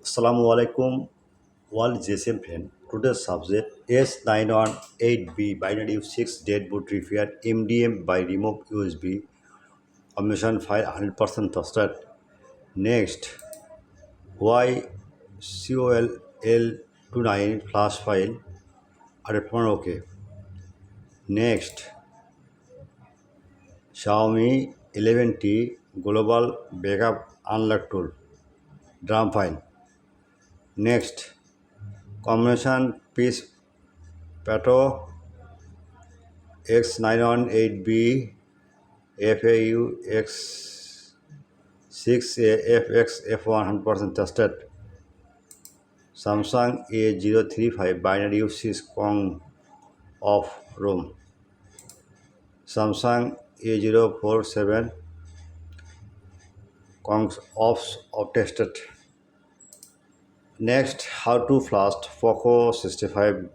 Assalamu alaikum, world GSM friend. Today's subject S918B binary 6 dead boot repair MDM by remove USB omission file 100% trusted. Next, why COLL29 flash file are okay. Next, Xiaomi 11T global backup Unlocktool drum file. Next, combination piece Pato X918B FAU X6 FX F100% tested. Samsung A035 binary uses Kong of room. Samsung A047 Kongs offs of tested. Next, how to flash Poco 65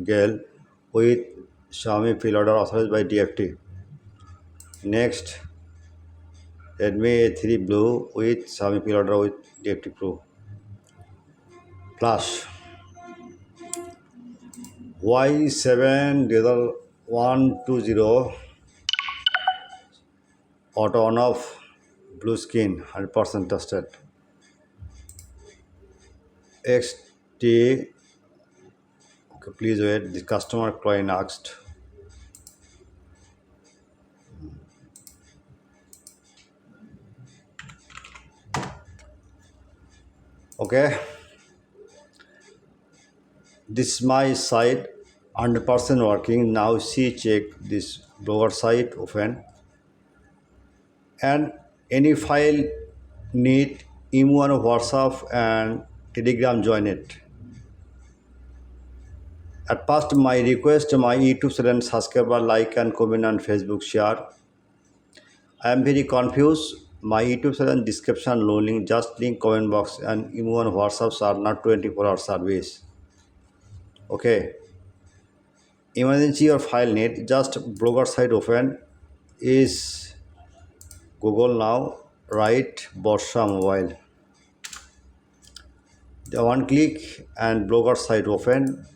Gale with Xiaomi preloader authorized by DFT. Next, Redmi A3 Blue with Xiaomi preloader with DFT Pro. Plus Y7-120 auto on off blue skin 100% tested. XT, okay, please wait, the customer client asked. Okay, this is my site 100% working. Now see, check this blower site open, and any file need email, WhatsApp and Telegram join it. At first, my request, my YouTube channel subscriber, like and comment on Facebook share. I am very confused. My YouTube channel description low link, just link comment box, and email and WhatsApps are not 24-hour service. Okay. Emergency or file need, just blogger site open is Google now, write Borsha mobile. The one click and blogger site open,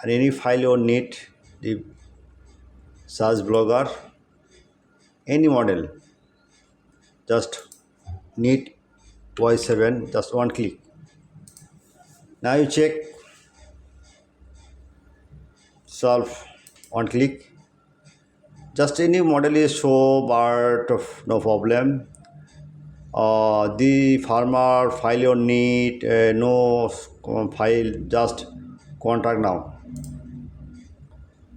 and any file you need, the search blogger, any model, just need Y7, just one click. Now you check, solve, one click. Just any model is show, but no problem. The farmer file you need, no file, just contact now.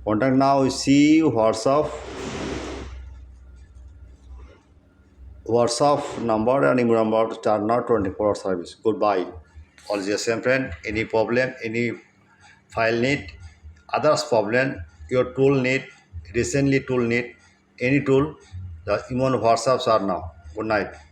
Contact now, see WhatsApp number and email number start not 24-hour service. Goodbye. All the same friend, any problem, any file need, others problem, your tool need, recently tool need, any tool, the email WhatsApps are now. Good night.